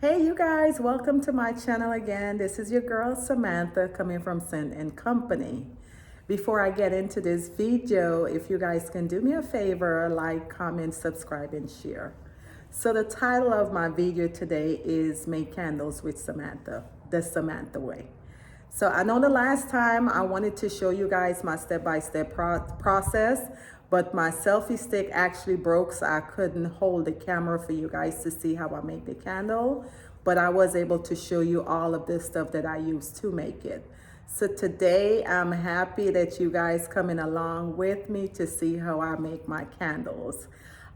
Hey you guys, welcome to my channel again. This is your girl Samantha coming from Scent and Company. Before I get into this video, if you guys can do me a favor, like, comment, subscribe, and share. So the title of my video today is Make Candles with Samantha, the Samantha way. So I know the last time I wanted to show you guys my step-by-step process, but my selfie stick actually broke, so I couldn't hold the camera for you guys to see how I make the candle. But I was able to show you all of the stuff that I use to make it. So today I'm happy that you guys coming along with me to see how I make my candles.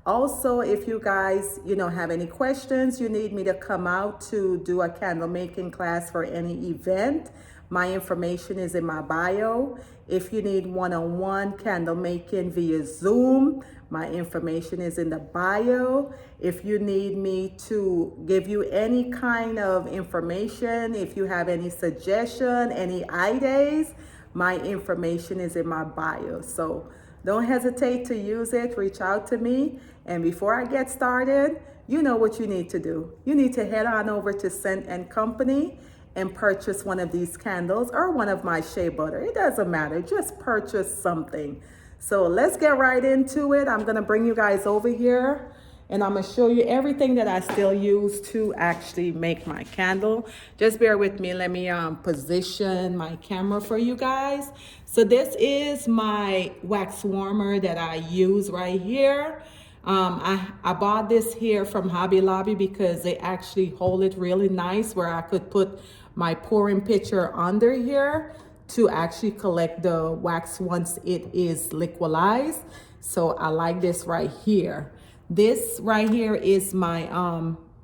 Also, if you guys, have any questions, you need me to come out to do a candle making class for any event, my information is in my bio. If you need one-on-one candle making via Zoom, my information is in the bio. If you need me to give you any kind of information, if you have any suggestion, any ideas, my information is in my bio. So don't hesitate to use it, reach out to me. And before I get started, you know what you need to do. You need to head on over to Scent and Company and purchase one of these candles or one of my shea butter. It doesn't matter, just purchase something. So let's get right into it. I'm gonna bring you guys over here and I'm gonna show you everything that I still use to actually make my candle. Just bear with me, let me position my camera for you guys. So this is my wax warmer that I use right here. I bought this here from Hobby Lobby because they actually hold it really nice where I could put my pouring pitcher under here to actually collect the wax once it is liquidized. So I like this right here. This right here is my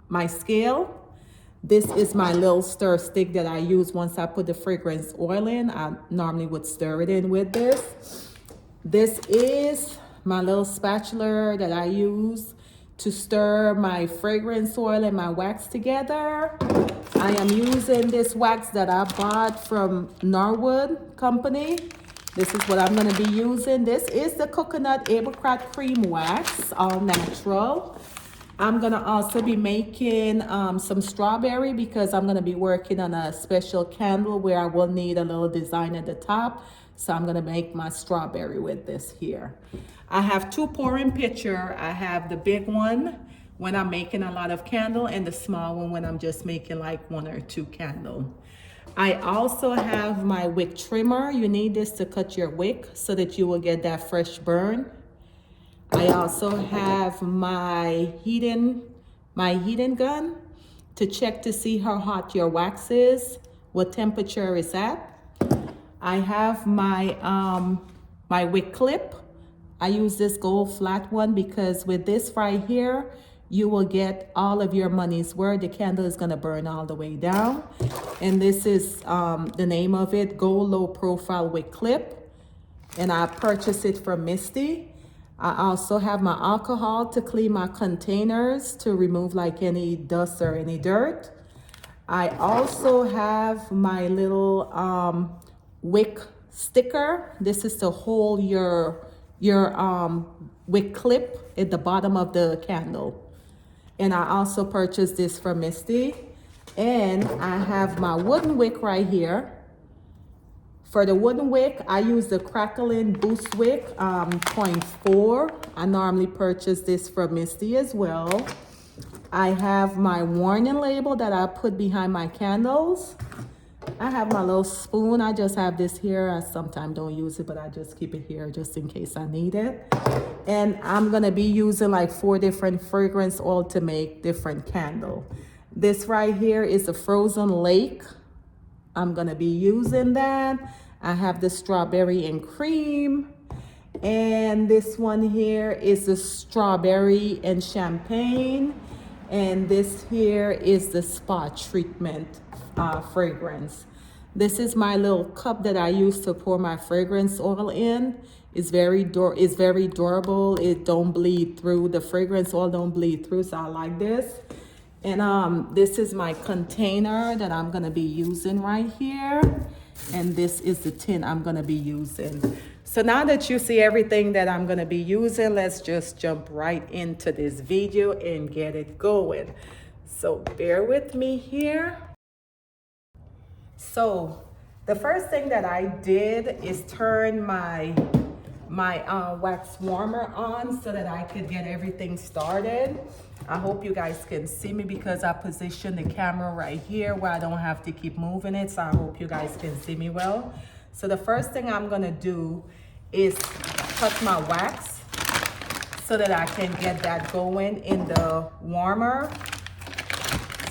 my scale. This is my little stir stick that I use once I put the fragrance oil in. I normally would stir it in with this. This is my little spatula that I use to stir my fragrance oil and my wax together. I am using this wax that I bought from Norwood Company. This is what I'm gonna be using. This is the coconut apricot cream wax, all natural. I'm gonna also be making some strawberry because I'm gonna be working on a special candle where I will need a little design at the top. So I'm gonna make my strawberry with this here. I have two pouring pitcher. I have the big one when I'm making a lot of candle and the small one when I'm just making like one or two candle. I also have my wick trimmer. You need this to cut your wick so that you will get that fresh burn. I also have my heating gun to check to see how hot your wax is, what temperature is at. I have my my wick clip. I use this gold flat one because with this right here, you will get all of your money's worth. The candle is gonna burn all the way down. And this is the name of it, Gold Low Profile Wick Clip. And I purchased it from Misty. I also have my alcohol to clean my containers to remove like any dust or any dirt. I also have my little wick sticker. This is to hold your wick clip at the bottom of the candle. And I also purchased this from Misty. And I have my wooden wick right here. For the wooden wick, I use the Crackling Boost Wick 0.4. I normally purchase this from Misty as well. I have my warning label that I put behind my candles. I have my little spoon. I just have this here. I sometimes don't use it, but I just keep it here just in case I need it. And I'm gonna be using like 4 different fragrance oil to make different candle. This right here is the Frozen Lake. I'm gonna be using that. I have the strawberry and cream. And this one here is the strawberry and champagne. And this here is the spa treatment fragrance. This is my little cup that I use to pour my fragrance oil in. It's very durable. It don't bleed through. The fragrance oil don't bleed through, so I like this. And this is my container that I'm gonna be using right here. And this is the tin I'm gonna be using. So now that you see everything that I'm gonna be using, let's just jump right into this video and get it going. So bear with me here. So the first thing that I did is turn my wax warmer on so that I could get everything started. I hope you guys can see me because I positioned the camera right here where I don't have to keep moving it. So I hope you guys can see me well. So the first thing I'm gonna do is cut my wax so that I can get that going in the warmer.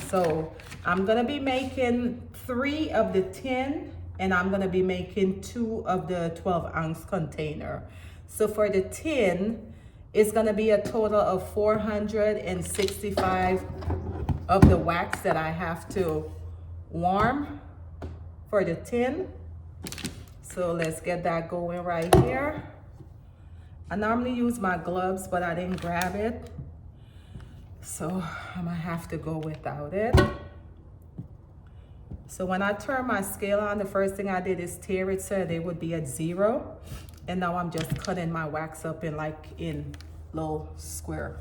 So I'm gonna be making 3 of the 10 and I'm gonna be making 2 of the 12-ounce container. So for the 10, it's gonna be a total of 465 of the wax that I have to warm for the 10. So let's get that going right here. I normally use my gloves, but I didn't grab it. So I'm gonna have to go without it. So when I turn my scale on, the first thing I did is tear it so they would be at 0. And now I'm just cutting my wax up in little square.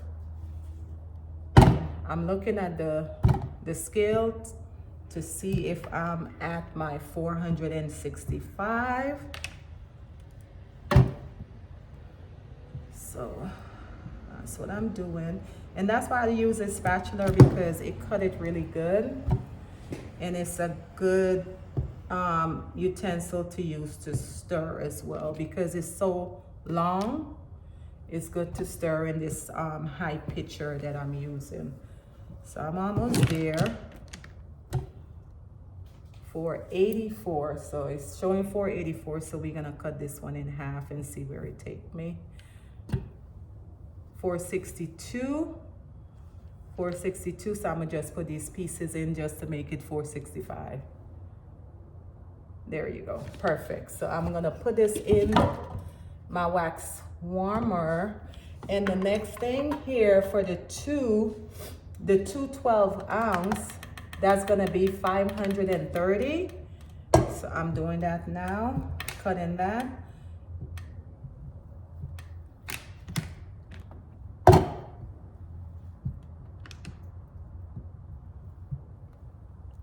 I'm looking at the scale to see if I'm at my 465. So that's what I'm doing. And that's why I use a spatula, because it cut it really good. And it's a good utensil to use to stir as well, because it's so long. It's good to stir in this high pitcher that I'm using. So I'm almost there. 484, so it's showing 484, so we're gonna cut this one in half and see where it takes me. 462, so I'm gonna just put these pieces in just to make it 465. There you go, perfect. So I'm gonna put this in my wax warmer. And the next thing here for the two 12-ounce, that's gonna be 530. So I'm doing that now, cutting that.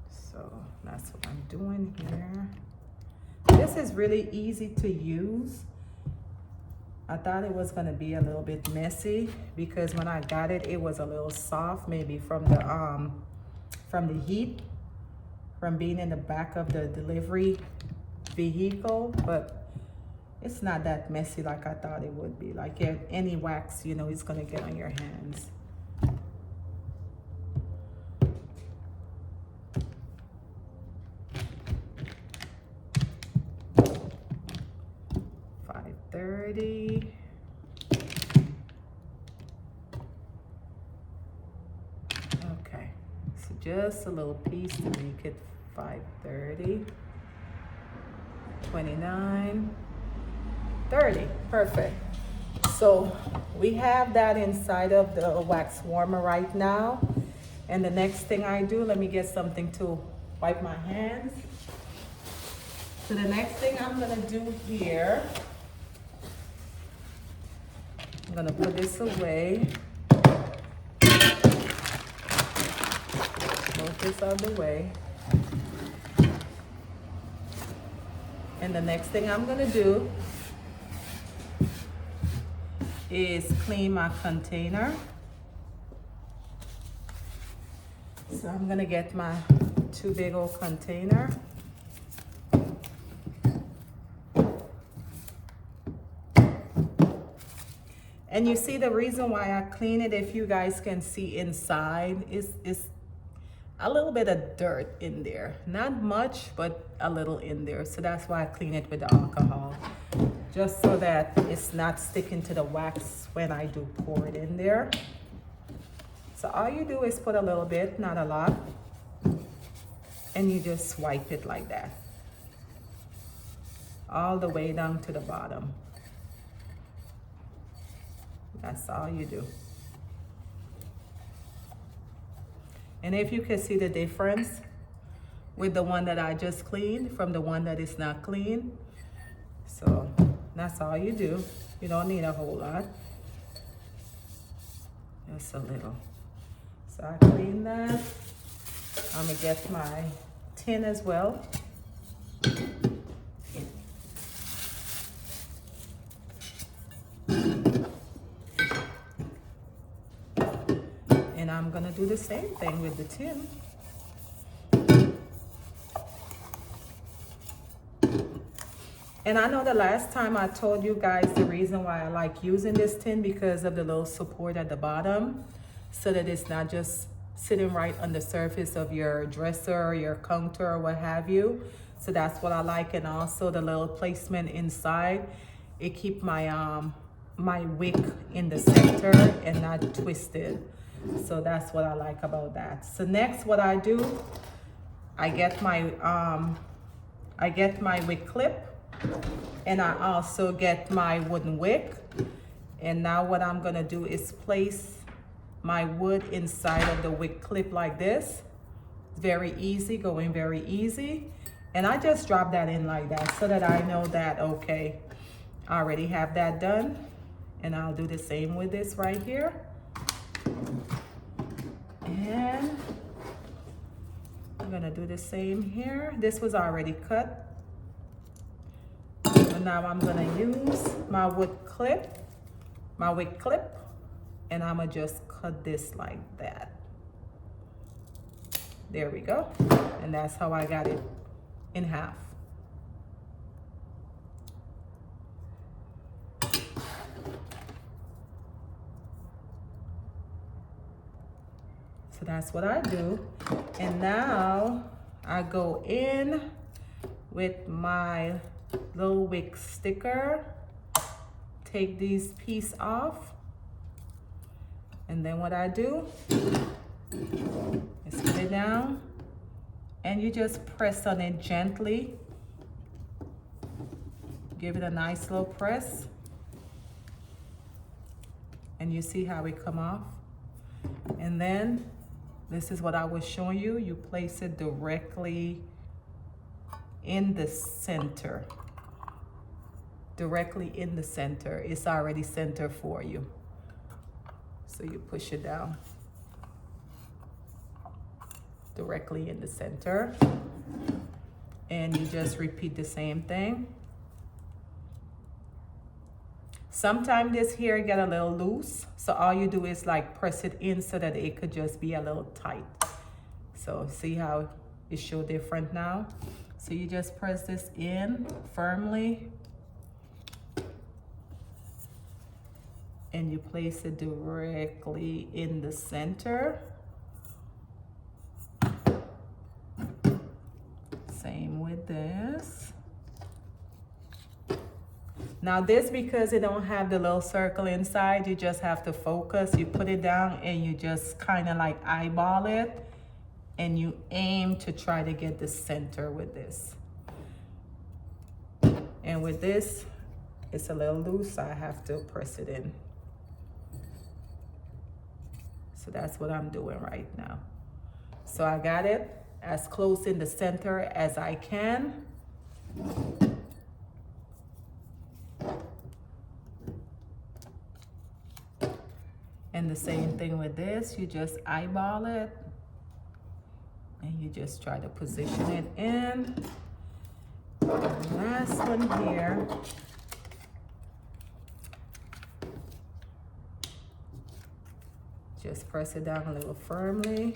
So that's what I'm doing here. This is really easy to use. I thought it was gonna be a little bit messy because when I got it, it was a little soft, maybe from the heat, from being in the back of the delivery vehicle, but it's not that messy like I thought it would be. Like any wax, you know, it's gonna get on your hands. $530. Okay, so just a little piece to make it 530. 29, 30, perfect. So we have that inside of the wax warmer right now. And the next thing I do, let me get something to wipe my hands. So the next thing I'm gonna do here, I'm gonna put this away. Move this out of the way. And the next thing I'm gonna do is clean my container. So I'm gonna get my 2 big old container. And you see the reason why I clean it, if you guys can see inside, is a little bit of dirt in there. Not much, but a little in there. So that's why I clean it with the alcohol, just so that it's not sticking to the wax when I do pour it in there. So all you do is put a little bit, not a lot, and you just wipe it like that, all the way down to the bottom. That's all you do. And if you can see the difference with the one that I just cleaned from the one that is not clean. So that's all you do. You don't need a whole lot. Just a little. So I clean that. I'm gonna get my tin as well. And I'm gonna do the same thing with the tin. And I know the last time I told you guys the reason why I like using this tin, because of the little support at the bottom, so that it's not just sitting right on the surface of your dresser or your counter or what have you. So that's what I like. And also the little placement inside, it keep my my wick in the center and not twisted. So that's what I like about that. So next, what I do, I get my wick clip, and I also get my wooden wick. And now what I'm gonna do is place my wood inside of the wick clip like this. Very easy, going very easy. And I just drop that in like that so that I know that, okay, I already have that done. And I'll do the same with this right here. And I'm gonna do the same here. This was already cut. So now I'm gonna use my wood clip, my wick clip, and I'm gonna just cut this like that. There we go. And that's how I got it in half. So that's what I do. And now I go in with my little wick sticker, take these pieces off, and then what I do is put it down, and you just press on it gently. Give it a nice little press, and you see how it come off. And then this is what I was showing you. You place it directly in the center. Directly in the center. It's already centered for you. So you push it down. Directly in the center. And you just repeat the same thing. Sometimes this hair get a little loose, so all you do is like press it in so that it could just be a little tight. So see how it show different now? So you just press this in firmly, and you place it directly in the center. Same with this. Now this, because it don't have the little circle inside, you just have to focus. You put it down and you just kind of like eyeball it, and you aim to try to get the center with this. And with this, it's a little loose, so I have to press it in. So that's what I'm doing right now. So I got it as close in the center as I can. And the same thing with this, you just eyeball it, and you just try to position it in. The last one here. Just press it down a little firmly.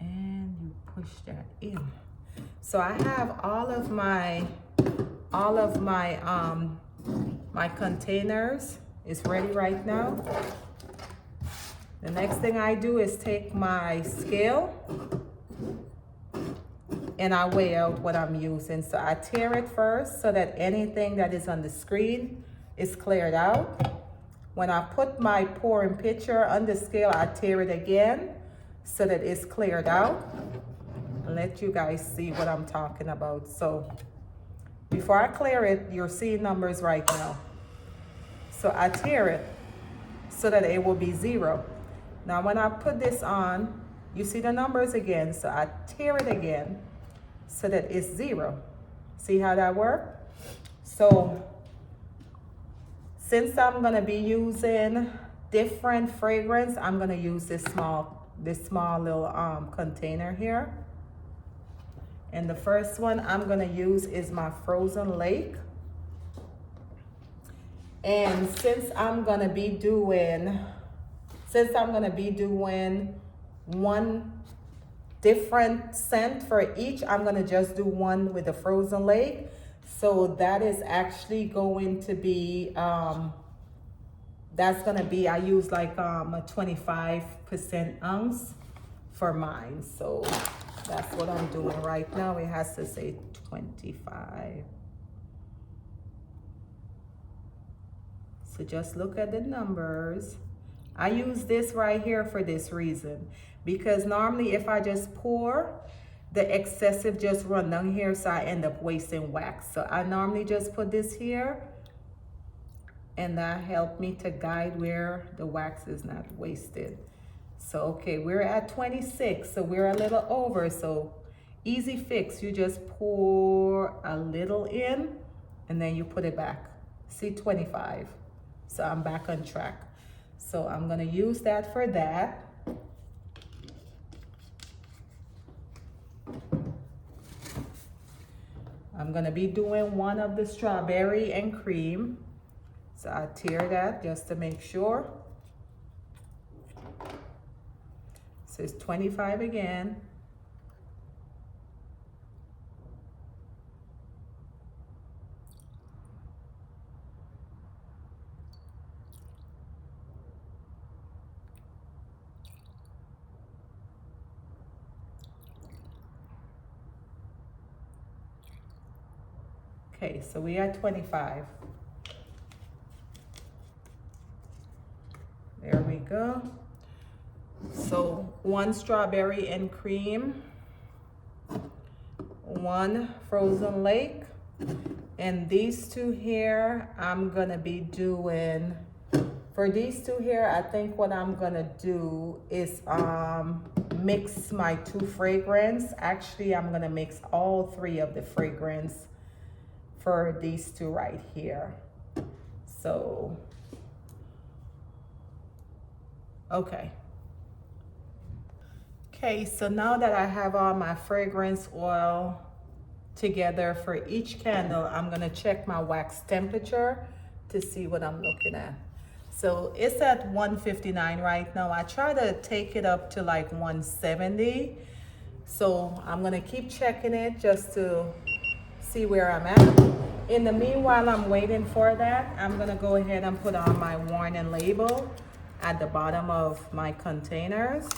And you push that in. So I have all of my my containers is ready right now. The next thing I do is take my scale and I weigh out what I'm using. So I tear it first so that anything that is on the screen is cleared out. When I put my pouring pitcher on the scale, I tear it again so that it's cleared out. I'll let you guys see what I'm talking about. So before I clear it, you're seeing numbers right now. So I tear it so that it will be 0. Now when I put this on, you see the numbers again. So I tear it again so that it's 0. See how that works? So Since I'm gonna be using different fragrance, I'm gonna use this small little container here. And the first one I'm gonna use is my Frozen Lake. And since I'm gonna be doing one different scent for each, I'm gonna just do one with the Frozen Lake. So that is actually going to be, I use like a 25% ounce for mine. So that's what I'm doing right now. It has to say 25. So just look at the numbers. I use this right here for this reason, because normally if I just pour, the excessive just run down here, so I end up wasting wax. So I normally just put this here, and that helped me to guide where the wax is not wasted. So okay, we're at 26, so we're a little over. So easy fix, you just pour a little in and then you put it back. See, 25. So I'm back on track. So I'm gonna use that for that. I'm gonna be doing one of the strawberry and cream. So I tear that just to make sure. So it's 25 again. Okay, so we are 25. There we go. So one strawberry and cream, one Frozen Lake, and these two here, I'm gonna be doing, for these two here, I think what I'm gonna do is mix my two fragrance. Actually, I'm gonna mix all three of the fragrance for these two right here. So, okay. Okay, so now that I have all my fragrance oil together for each candle, I'm gonna check my wax temperature to see what I'm looking at. So it's at 159 right now. I try to take it up to like 170. So I'm gonna keep checking it just to see where I'm at. In the meanwhile, I'm waiting for that. I'm gonna go ahead and put on my warning label at the bottom of my containers.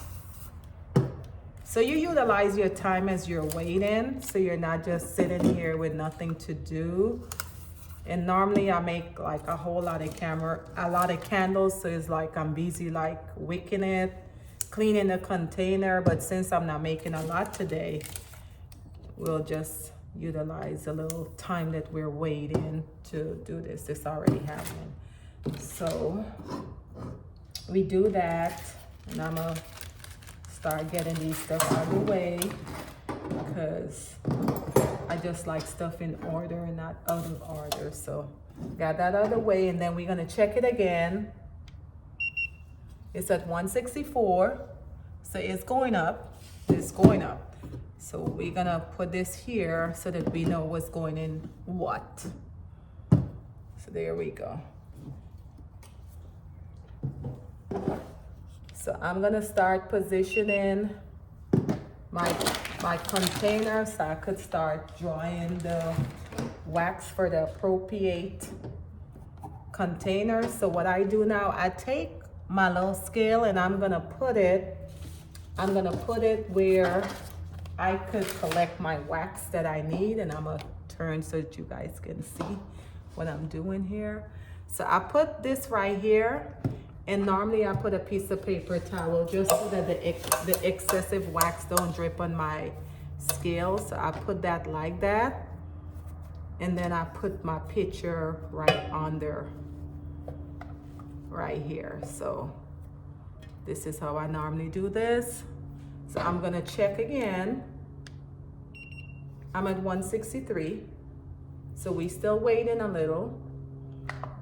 So you utilize your time as you're waiting, so you're not just sitting here with nothing to do. And normally I make like a whole lot of candles, so it's like I'm busy like wicking it, cleaning the container. But since I'm not making a lot today, we'll just utilize a little time that we're waiting to do this. It's already happening. So we do that, and I'm gonna start getting these stuff out of the way because I just like stuff in order and not out of order. So got that out of the way, and then we're gonna check it again. It's at 164, so it's going up. It's going up. So we're gonna put this here so that we know what's going in what. So there we go. So I'm gonna start positioning my container so I could start drying the wax for the appropriate container. So what I do now, I take my little scale and I'm gonna put it where I could collect my wax that I need, and I'm gonna turn so that you guys can see what I'm doing here. So I put this right here, and normally I put a piece of paper towel just so that the excessive wax don't drip on my scale. So I put that like that, and then I put my picture right under right here. So this is how I normally do this. So I'm gonna check again. I'm at 163. So we still waiting a little.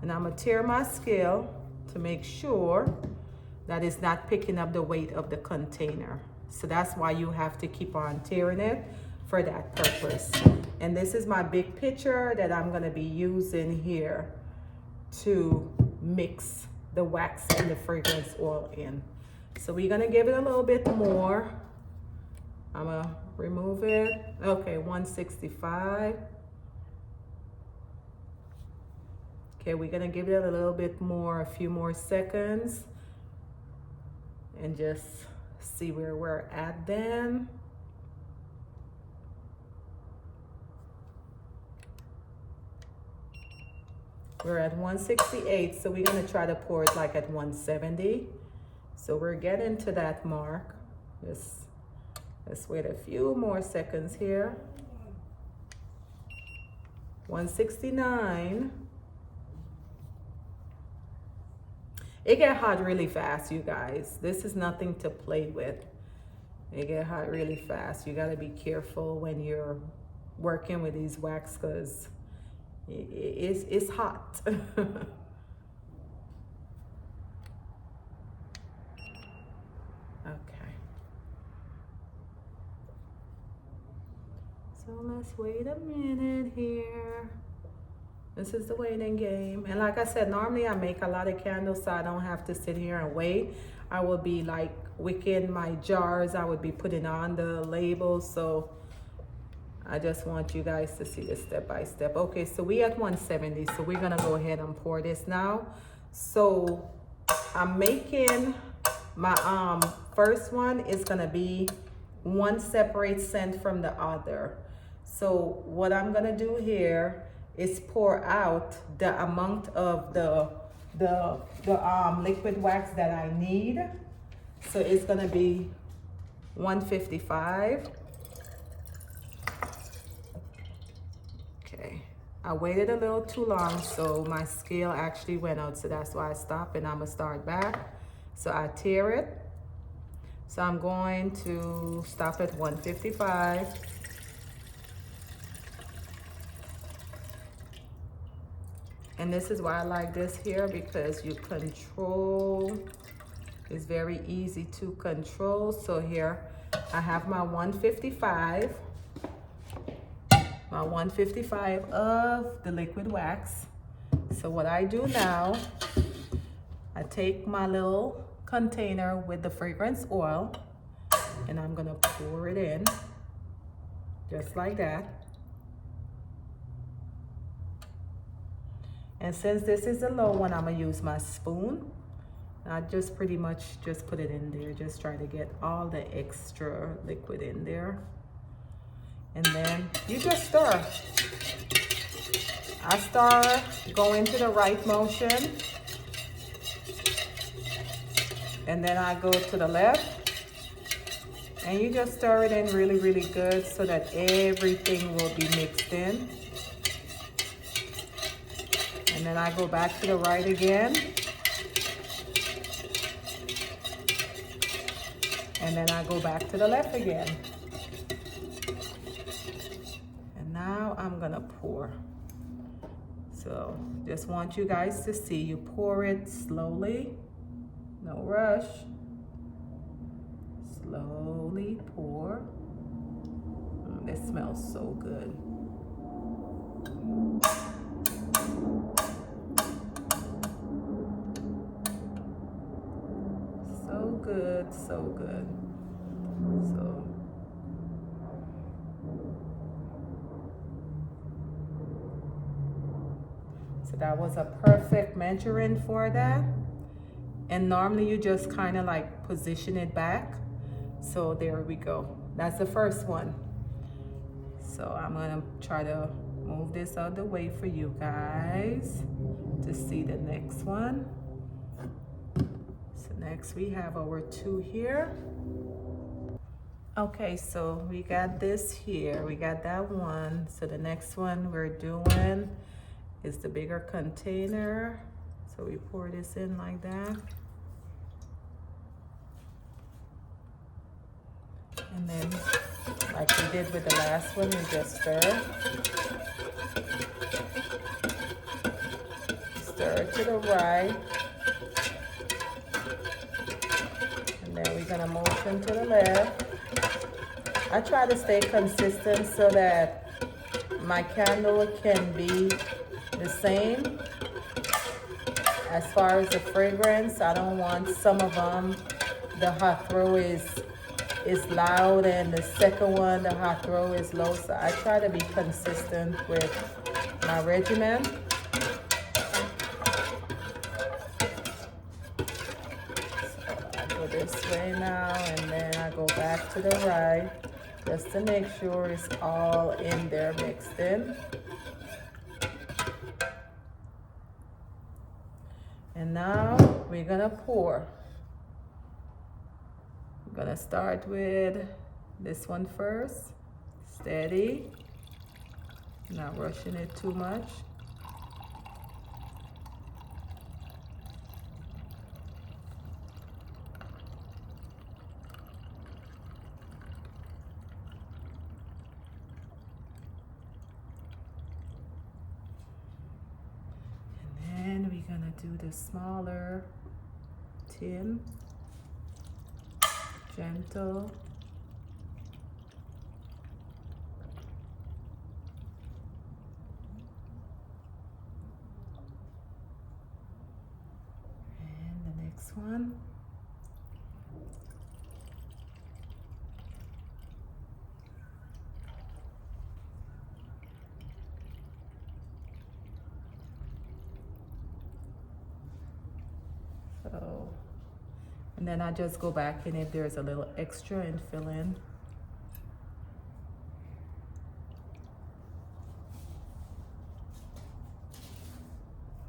And I'm gonna tear my scale to make sure that it's not picking up the weight of the container. So that's why you have to keep on tearing it for that purpose. And this is my big pitcher that I'm gonna be using here to mix the wax and the fragrance oil in. So we're gonna give it a little bit more. I'm gonna remove it. Okay, 165. Okay, we're gonna give it a little bit more, a few more seconds, and just see where we're at then. We're at 168, so we're gonna try to pour it like at 170. So we're getting to that mark. Just let's wait a few more seconds here. 169. It get hot really fast, you guys. This is nothing to play with. It get hot really fast. You gotta be careful when you're working with these wax, because it's hot. Okay. So let's wait a minute here. This is the waiting game. And like I said, normally I make a lot of candles so I don't have to sit here and wait. I will be like wicking my jars. I would be putting on the labels. So I just want you guys to see this step by step. Okay, so we at 170. So we're gonna go ahead and pour this now. So I'm making my first one is gonna be one separate scent from the other. So what I'm gonna do here is pour out the amount of the liquid wax that I need. So it's gonna be 155. Okay, I waited a little too long, so my scale actually went out, so that's why I stopped, and I'm gonna start back. So I tear it. So I'm going to stop at 155. And this is why I like this here, because you control, it's very easy to control. So here I have my 155, my 155 of the liquid wax. So what I do now, I take my little container with the fragrance oil and I'm gonna pour it in just like that. And since this is a low one, I'm gonna use my spoon. I just pretty much just put it in there. Just try to get all the extra liquid in there. And then you just stir. I start going to the right motion. And then I go to the left. And you just stir it in really, really good so that everything will be mixed in. And then I go back to the right again. And then I go back to the left again. And now I'm gonna pour. So just want you guys to see, you pour it slowly, no rush. Slowly pour. This smells so good. Good, so good. So that was a perfect measuring for that. And normally you just kind of like position it back. So there we go. That's the first one. So I'm gonna try to move this out of the way for you guys to see the next one. Next we have our two here. Okay, so we got this here, we got that one. So the next one we're doing is the bigger container. So we pour this in like that. And then like we did with the last one, we just stir. Stir stir to the right. And then we're gonna motion to the left. I try to stay consistent so that my candle can be the same. As far as the fragrance, I don't want some of them, the hot throw is loud, and the second one, the hot throw is low. So I try to be consistent with my regimen. So I go this way now, and then I go back to the right, just to make sure it's all in there mixed in. And now we're gonna pour. I'm gonna start with this one first. Steady, not rushing it too much. Do the smaller tin, gentle. And the next one. So, and then I just go back in if there's a little extra and fill in.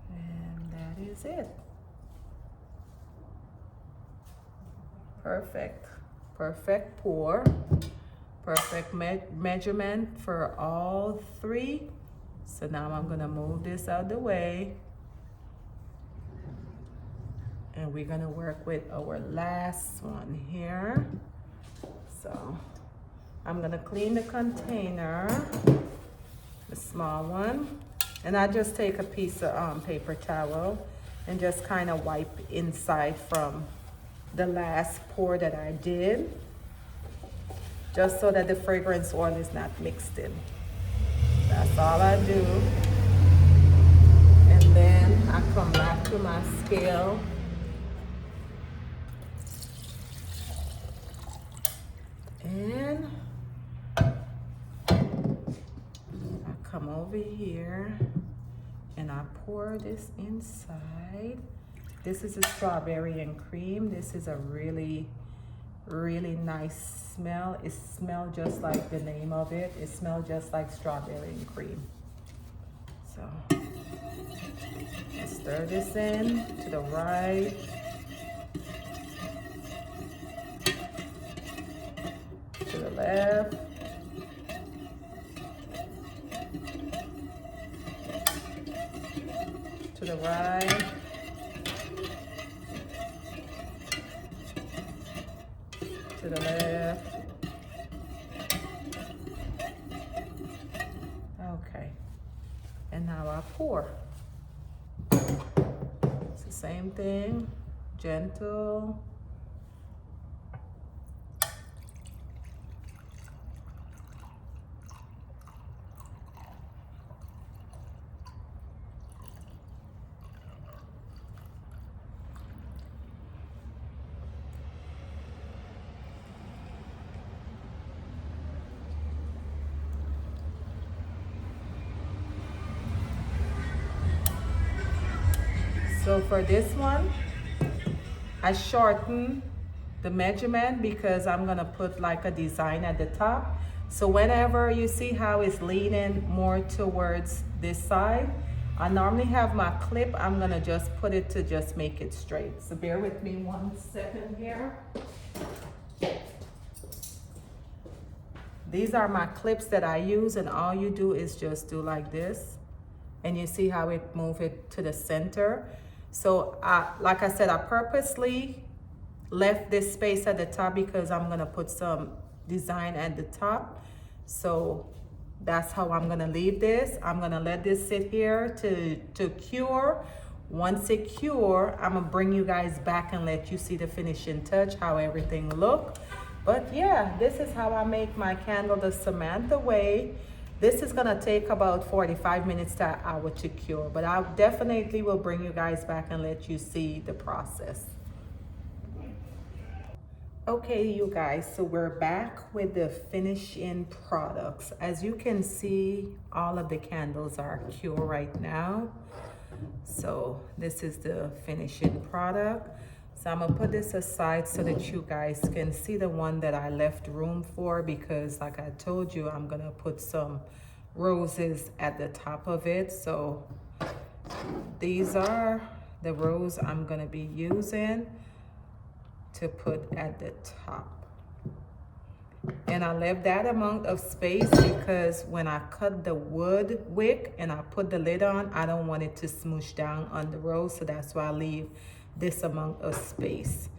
And that is it. Perfect. Perfect pour. Perfect measurement for all three. So now I'm gonna move this out of the way. And we're gonna work with our last one here. So I'm gonna clean the container, the small one, and I just take a piece of paper towel and just kind of wipe inside from the last pour that I did, just so that the fragrance oil is not mixed in. That's all I do. And then I come back to my scale. And I come over here and I pour this inside. This is a strawberry and cream. This is a really, really nice smell. It smells just like the name of it. It smells just like strawberry and cream. So stir this in to the right. To the left, to the right, to the left. Okay, and now I pour. It's the same thing, gentle. So for this one, I shorten the measurement because I'm gonna put like a design at the top. So whenever you see how it's leaning more towards this side, I normally have my clip, I'm gonna just put it to just make it straight. So bear with me 1 second here. These are my clips that I use, and all you do is just do like this. And you see how it move it to the center. So like I said, I purposely left this space at the top because I'm gonna put some design at the top. So that's how I'm gonna leave this. I'm gonna let this sit here to cure Once it cure, I'm gonna bring you guys back and let you see the finishing touch, how everything look. But yeah, this is how I make my candle the Samantha way. This is gonna take about 45 minutes to an hour to cure, but I definitely will bring you guys back and let you see the process. Okay, you guys, so we're back with the finishing products. As you can see, all of the candles are cure right now. So this is the finishing product. So I'm gonna put this aside so that you guys can see the one that I left room for, because like I told you, I'm gonna put some roses at the top of it. So these are the rose I'm gonna be using to put at the top. And I left that amount of space because when I cut the wood wick and I put the lid on, I don't want it to smoosh down on the rose, so that's why I leave this amount of space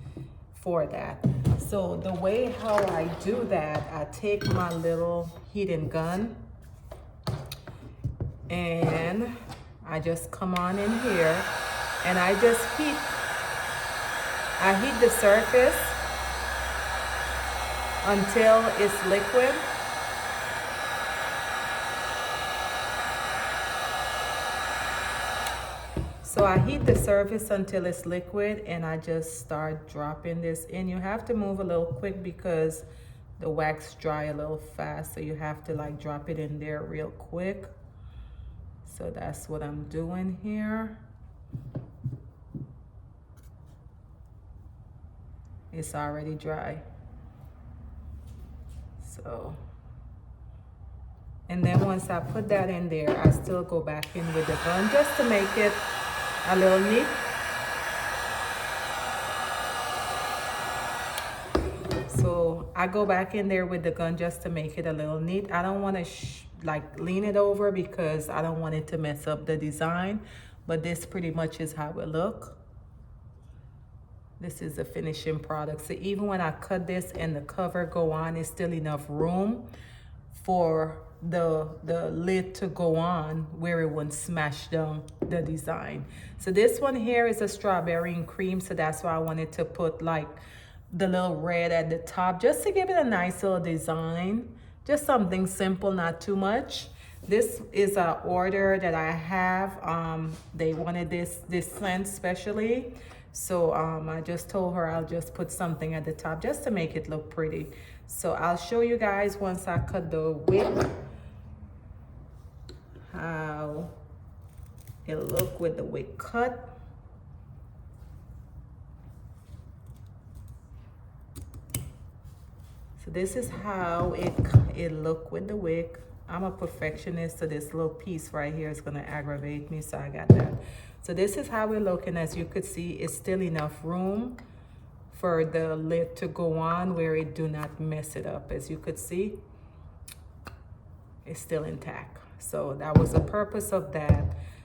for that. So the way how I do that, I take my little heating gun and I just come on in here and I just heat the surface until it's liquid. So I heat the surface until it's liquid and I just start dropping this in. You have to move a little quick because the wax dry a little fast, so you have to like drop it in there real quick. So that's what I'm doing here. It's already dry. So, and then once I put that in there, I still go back in with the gun just to make it a little neat. So I go back in there with the gun just to make it a little neat. I don't want to like lean it over because I don't want it to mess up the design, but this pretty much is how it look. This is the finishing product. So even when I cut this and the cover go on, it's still enough room for the lid to go on where it won't smash down the design. So this one here is a strawberry and cream, so that's why I wanted to put like the little red at the top just to give it a nice little design. Just something simple, not too much. This is an order that I have. They wanted this scent specially. So I just told her I'll just put something at the top just to make it look pretty. So I'll show you guys once I cut the wick how it'll look with the wick cut. So this is how it look with the wick. I'm a perfectionist, so this little piece right here is gonna aggravate me, so I got that. So this is how we're looking. As you could see, it's still enough room for the lid to go on where it do not mess it up. As you could see, it's still intact. So that was the purpose of that.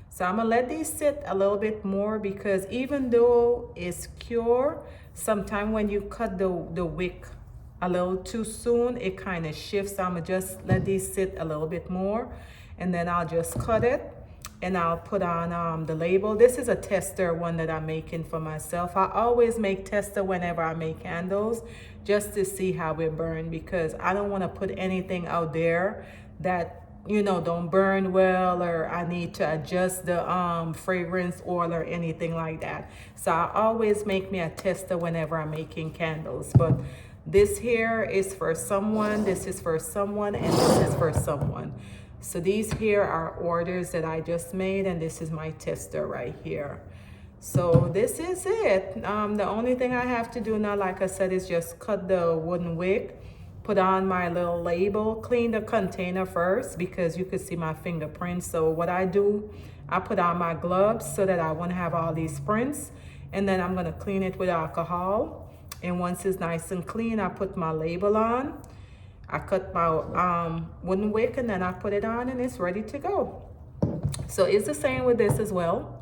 So I'm gonna let these sit a little bit more because even though it's cure, sometimes when you cut the wick a little too soon, it kind of shifts. So I'm gonna just let these sit a little bit more and then I'll just cut it. And I'll put on the label. This is a tester one that I'm making for myself. I always make tester whenever I make candles just to see how it burn, because I don't want to put anything out there that, you know, don't burn well, or I need to adjust the fragrance oil or anything like that. So I always make me a tester whenever I'm making candles. But this here is for someone, this is for someone, and this is for someone. So these here are orders that I just made, and this is my tester right here. So this is it. The only thing I have to do now, like I said, is just cut the wooden wick, put on my little label, clean the container first because you could see my fingerprints. So what I do, I put on my gloves so that I won't have all these prints, and then I'm gonna clean it with alcohol. And once it's nice and clean, I put my label on. I cut my wooden wick and then I put it on and it's ready to go. So it's the same with this as well.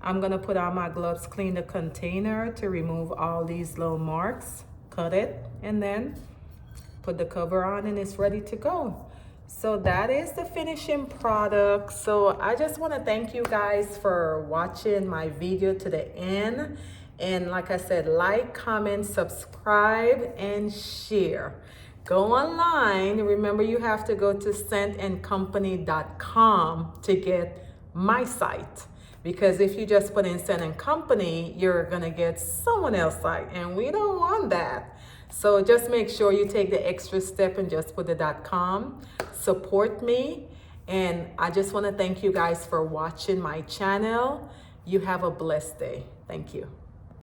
I'm gonna put on my gloves, clean the container to remove all these little marks, cut it, and then put the cover on and it's ready to go. So that is the finishing product. So I just want to thank you guys for watching my video to the end. And like I said, like, comment, subscribe, and share. Go online. Remember, you have to go to scentandcompany.com to get my site. Because if you just put in Scent and Company, you're going to get someone else's site. And we don't want that. So just make sure you take the extra step and just put the .com. Support me. And I just want to thank you guys for watching my channel. You have a blessed day. Thank you.